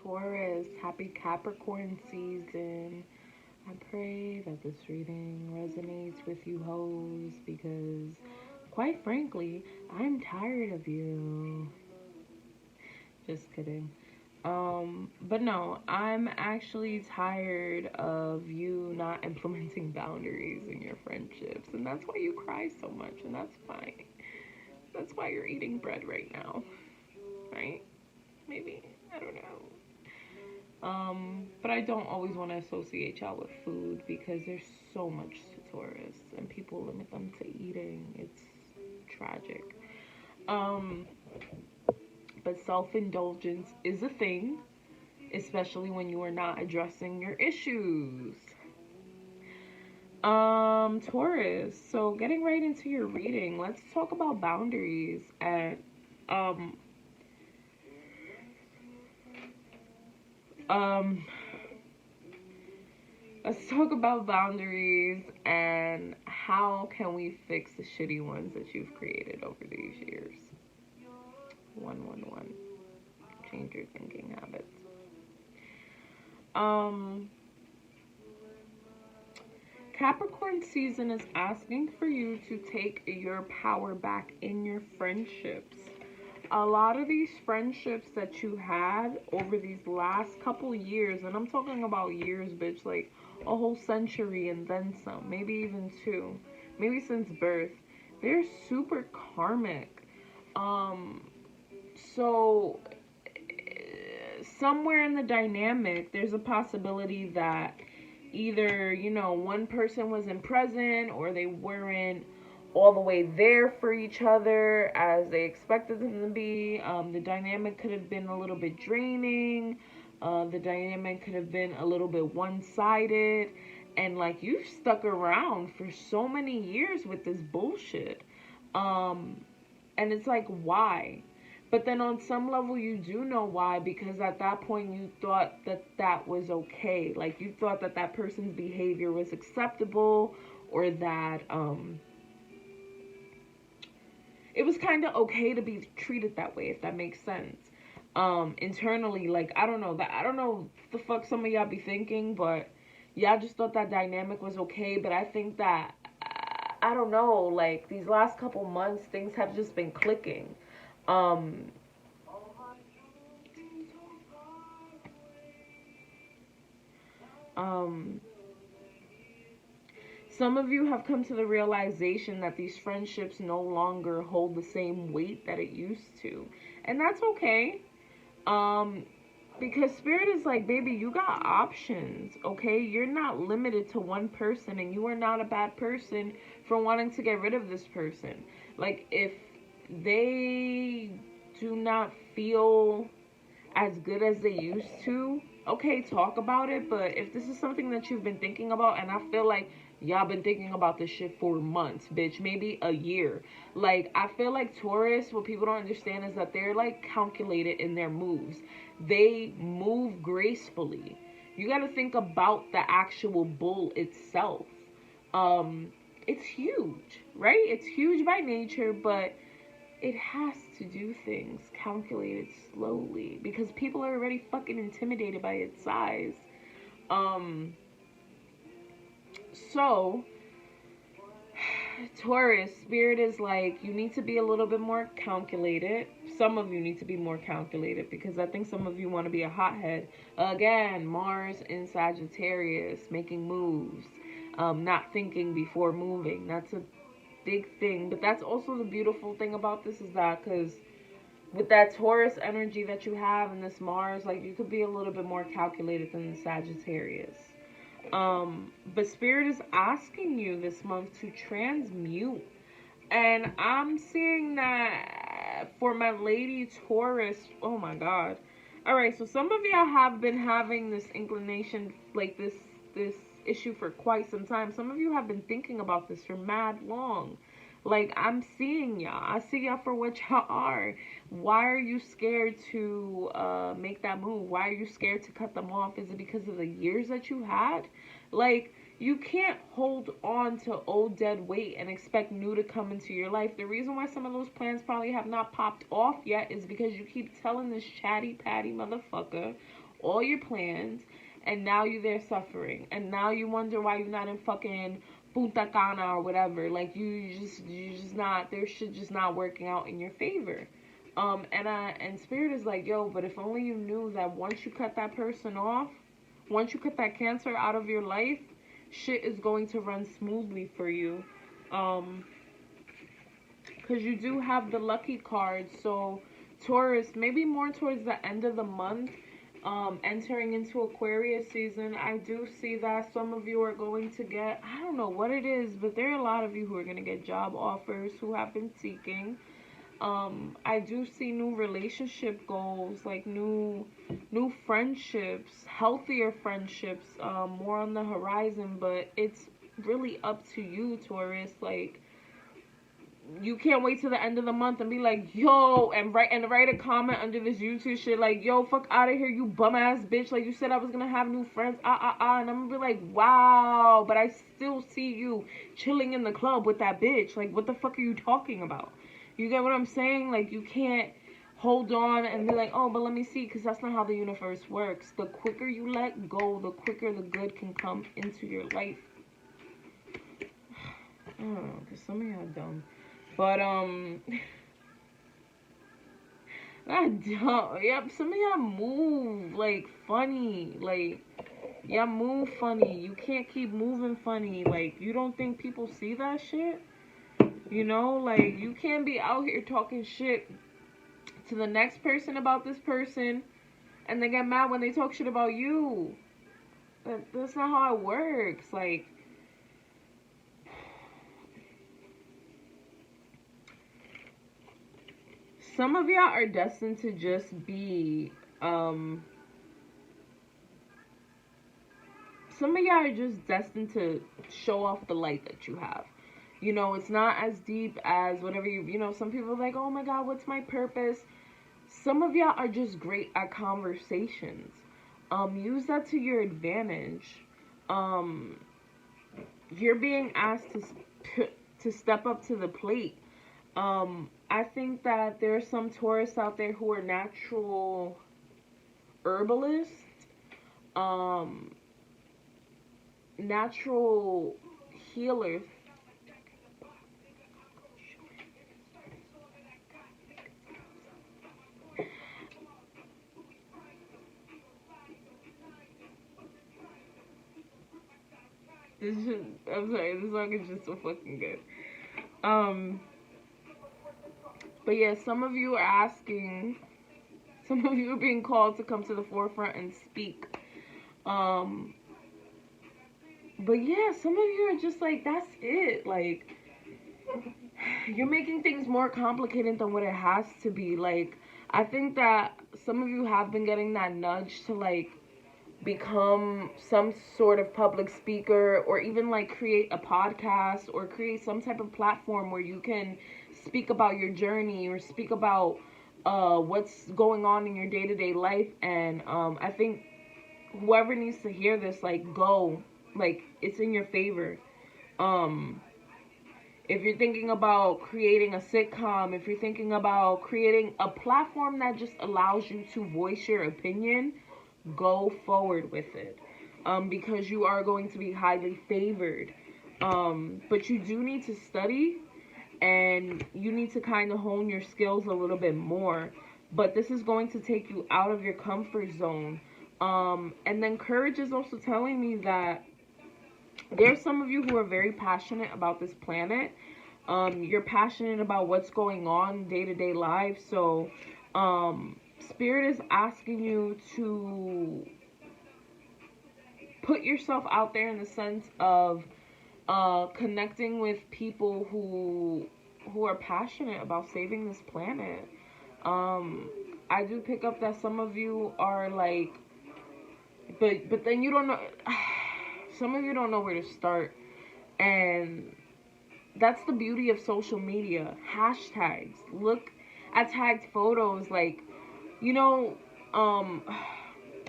Taurus, happy Capricorn season. I pray that this reading resonates with you hoes because, quite frankly, I'm tired of you. Just kidding. But no, I'm actually tired of you not implementing boundaries in your friendships, and that's why you cry so much, and that's fine. That's why you're eating bread right now, right? Maybe. I don't know. But I don't always want to associate y'all with food because there's so much to Taurus and people limit them to eating. It's tragic. Um, but self-indulgence is a thing, especially when you are not addressing your issues. Taurus. So getting right into your reading, let's talk about boundaries and um um let's talk about boundaries and how can we fix the shitty ones that you've created over these years. 111. Change your thinking habits. Um, Capricorn season is asking for you to take your power back in your friendships. A lot of these friendships that you had over these last couple years, and I'm talking about years, bitch, like a whole century and then some, maybe even two, maybe since birth, they're super karmic. So somewhere in the dynamic, there's a possibility that either, one person wasn't present or they weren't all the way there for each other as they expected them to be. The dynamic could have been a little bit draining. The dynamic could have been a little bit one-sided. And like you've stuck around for so many years with this bullshit. And it's like, why? But then on some level, you do know why, because at that point, you thought that that was okay. Like, you thought that that person's behavior was acceptable, or that it was kind of okay to be treated that way, if that makes sense. Internally, like, I don't know the fuck some of y'all be thinking, but y'all just thought that dynamic was okay. But I think that, I don't know, like, these last couple months, things have just been clicking. Um, um, some of you have come to the realization that these friendships no longer hold the same weight that it used to. And that's okay. Um, because spirit is like, baby, you got options, okay? You're not limited to one person, and you are not a bad person for wanting to get rid of this person. Like, if they do not feel as good as they used to, okay, talk about it. But if this is something that you've been thinking about, and I feel like y'all been thinking about this shit for months, bitch, maybe a year. Like, I feel like Taurus, what people don't understand is that they're like calculated in their moves. They move gracefully. You got to think about the actual bull itself. Um, it's huge, right? It's huge by nature, but it has to do things calculated slowly because people are already fucking intimidated by its size. Um, so Taurus, spirit is like, you need to be a little bit more calculated. Some of you need to be more calculated because I think some of you want to be a hothead. Again, Mars in Sagittarius, making moves, not thinking before moving. That's a big thing. But that's also the beautiful thing about this is that because with that Taurus energy that you have in this Mars, like you could be a little bit more calculated than the Sagittarius. But Spirit is asking you this month to transmute. And I'm seeing that for my lady Taurus. Oh my God. All right, so some of y'all have been having this inclination, like this issue for quite some time. Some of you have been thinking about this for mad long. Like, I'm seeing y'all. I see y'all for what y'all are. Why are you scared to make that move? Why are you scared to cut them off? Is it because of the years that you had? Like, you can't hold on to old dead weight and expect new to come into your life. The reason why some of those plans probably have not popped off yet is because you keep telling this chatty patty motherfucker all your plans, and now you're there suffering, and now you wonder why you're not in fucking Punta Cana or whatever. Like you just not, their shit just not working out in your favor. And Spirit is like, yo, but if only you knew that once you cut that person off, once you cut that cancer out of your life, shit is going to run smoothly for you. Because you do have the lucky card. So Taurus, maybe more towards the end of the month, entering into Aquarius season, I do see that some of you are going to get, I don't know what it is, but there are a lot of you who are going to get job offers, who have been seeking. I do see new relationship goals, like new friendships, healthier friendships, more on the horizon, but it's really up to you, Taurus. Like, you can't wait till the end of the month and be like, yo, and write a comment under this YouTube shit like, yo, fuck out of here, you bum ass bitch. Like, you said I was gonna have new friends, and I'm gonna be like, wow, but I still see you chilling in the club with that bitch. Like, what the fuck are you talking about? You get what I'm saying? Like, you can't hold on and be like, oh, but let me see, because that's not how the universe works. The quicker you let go, the quicker the good can come into your life. I don't know, because some of y'all are dumb. But, not dumb. Yep, some of y'all move, like, funny. Like, y'all move funny. You can't keep moving funny. Like, you don't think people see that shit? You know, like, you can't be out here talking shit to the next person about this person and they get mad when they talk shit about you. That's not how it works. Like, some of y'all are destined to just be, some of y'all are just destined to show off the light that you have. You know, it's not as deep as whatever you know, some people are like, oh my God, what's my purpose? Some of y'all are just great at conversations. Use that to your advantage. You're being asked to step up to the plate. I think that there are some Taurus out there who are natural herbalists, natural healers. I'm sorry, this song is just so fucking good. But yeah, some of you are asking, some of you are being called to come to the forefront and speak. But yeah, some of you are just like, that's it. Like, you're making things more complicated than what it has to be. Like, I think that some of you have been getting that nudge to, like, become some sort of public speaker, or even like create a podcast or create some type of platform where you can speak about your journey or speak about what's going on in your day-to-day life. And I think whoever needs to hear this, like, go, like, it's in your favor. If you're thinking about creating a sitcom, if you're thinking about creating a platform that just allows you to voice your opinion, go forward with it, because you are going to be highly favored. But you do need to study, and you need to kind of hone your skills a little bit more. But this is going to take you out of your comfort zone. And then courage is also telling me that there's some of you who are very passionate about this planet. You're passionate about what's going on day-to-day life. So, Spirit is asking you to put yourself out there in the sense of connecting with people who are passionate about saving this planet. I do pick up that some of you are like, but then you don't know, some of you don't know where to start. And that's the beauty of social media. Hashtags. Look at tagged photos, like, you know,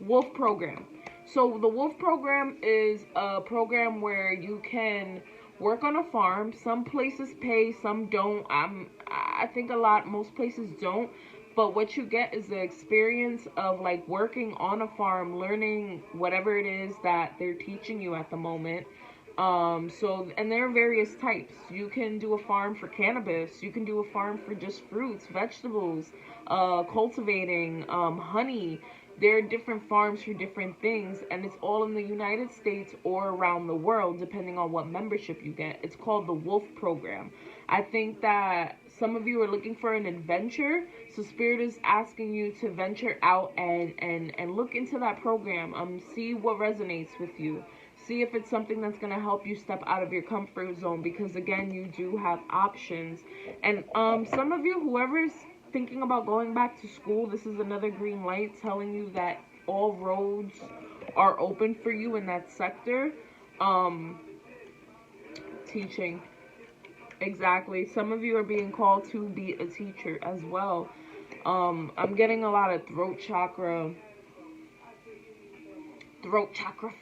Wolf Program. So the Wolf Program is a program where you can work on a farm. Some places pay, some don't. I think most places don't. But what you get is the experience of like working on a farm, learning whatever it is that they're teaching you at the moment. And there are various types. You can do a farm for cannabis. You can do a farm for just fruits, vegetables, cultivating, honey. There are different farms for different things, and it's all in the United States or around the world, depending on what membership you get. It's called the Wolf Program. I think that some of you are looking for an adventure, so Spirit is asking you to venture out and look into that program. See what resonates with you. See if it's something that's going to help you step out of your comfort zone, because again, you do have options. And some of you, whoever's thinking about going back to school, this is another green light telling you that all roads are open for you in that sector. Teaching. Exactly. Some of you are being called to be a teacher as well. I'm getting a lot of throat chakra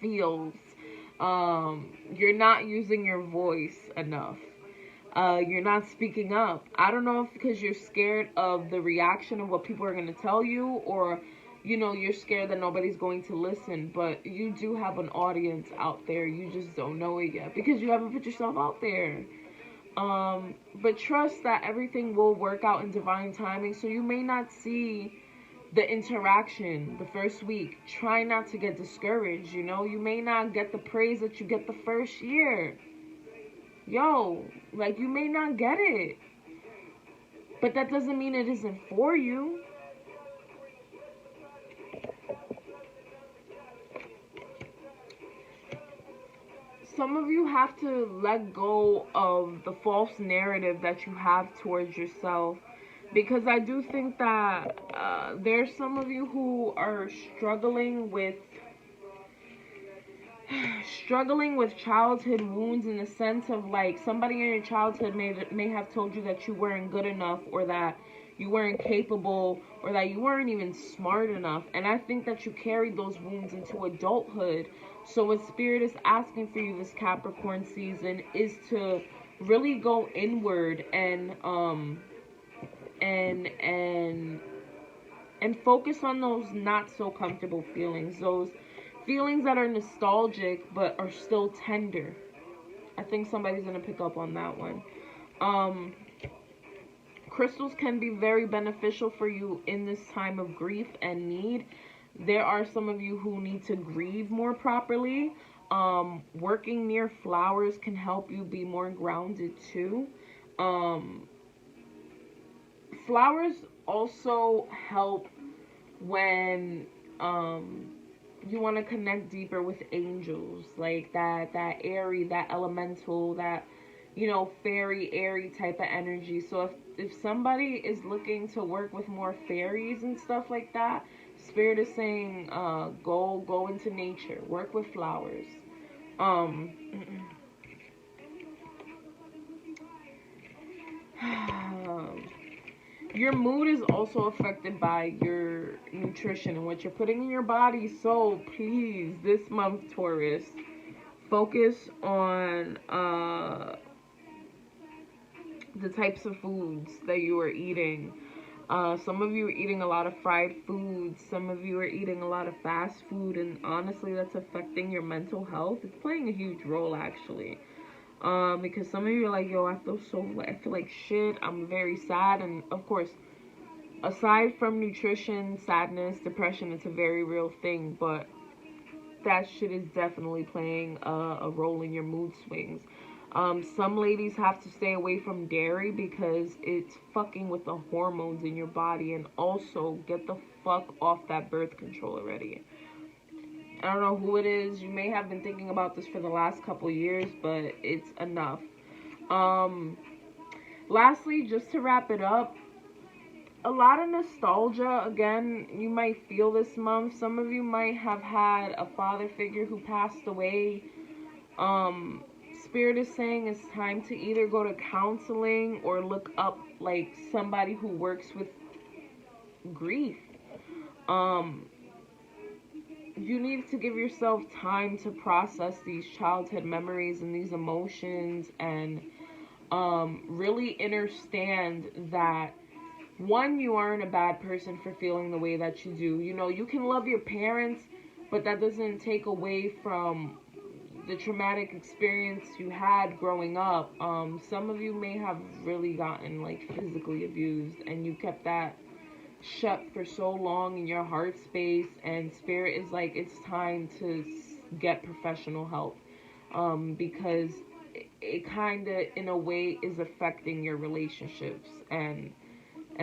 feels. You're not using your voice enough. You're not speaking up. I don't know if because you're scared of the reaction of what people are going to tell you, or, you know, you're scared that nobody's going to listen, but you do have an audience out there. You just don't know it yet because you haven't put yourself out there. But trust that everything will work out in divine timing. So you may not see the interaction the first week. Try not to get discouraged. You know, you may not get the praise that you get the first year. Yo, like, you may not get it, but that doesn't mean it isn't for you. Some of you have to let go of the false narrative that you have towards yourself, because I do think that there's some of you who are struggling with childhood wounds, in the sense of like somebody in your childhood may have told you that you weren't good enough, or that you weren't capable, or that you weren't even smart enough. And I think that you carried those wounds into adulthood. So what Spirit is asking for you this Capricorn season is to really go inward and focus on those not so comfortable feelings, those feelings that are nostalgic but are still tender. I think somebody's gonna pick up on that one. Crystals can be very beneficial for you in this time of grief and need. There are some of you who need to grieve more properly. Working near flowers can help you be more grounded too. Flowers also help when you want to connect deeper with angels, like that airy, that elemental, that, you know, fairy, airy type of energy. So if somebody is looking to work with more fairies and stuff like that, Spirit is saying go into nature, work with flowers. Your mood is also affected by your nutrition and what you're putting in your body. So please, this month, Taurus, focus on the types of foods that you are eating. Some of you are eating a lot of fried foods. Some of you are eating a lot of fast food. And honestly, that's affecting your mental health. It's playing a huge role, actually. Because some of you are like, yo, I feel like shit. I'm very sad. And of course, aside from nutrition, sadness, depression, it's a very real thing. But that shit is definitely playing a role in your mood swings. Some ladies have to stay away from dairy because it's fucking with the hormones in your body. And also, get the fuck off that birth control already. I don't know who it is. You may have been thinking about this for the last couple years, but it's enough. Lastly, just to wrap it up, a lot of nostalgia, again, you might feel this month. Some of you might have had a father figure who passed away. Spirit is saying it's time to either go to counseling or look up like somebody who works with grief. You need to give yourself time to process these childhood memories and these emotions, and really understand that one, you aren't a bad person for feeling the way that you do. You know, you can love your parents, but that doesn't take away from the traumatic experience you had growing up. Some of you may have really gotten like physically abused, and you kept that shut for so long in your heart space, and spirit is like, it's time to get professional help, because it kind of in a way is affecting your relationships and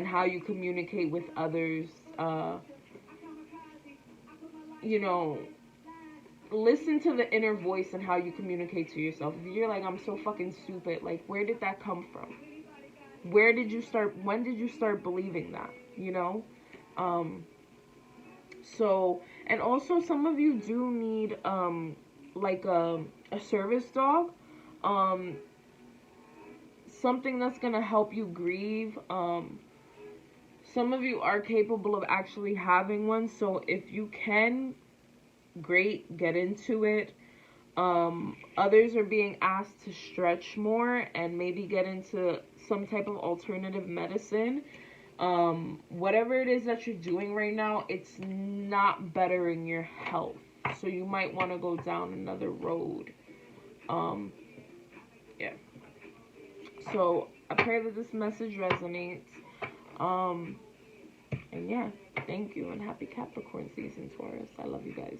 how you communicate with others. You know, listen to the inner voice and how you communicate to yourself. If you're like, I'm so fucking stupid, like, where did that come from? Where did you start? When did you start believing that? You know? So, and also some of you do need, like a service dog. Um, Something that's gonna help you grieve. Some of you are capable of actually having one, so if you can, great, get into it. Others are being asked to stretch more and maybe get into some type of alternative medicine. Whatever it is that you're doing right now, it's not bettering your health, so you might want to go down another road. Yeah. So I pray that this message resonates. And yeah, thank you, and happy Capricorn season, Taurus. I love you guys.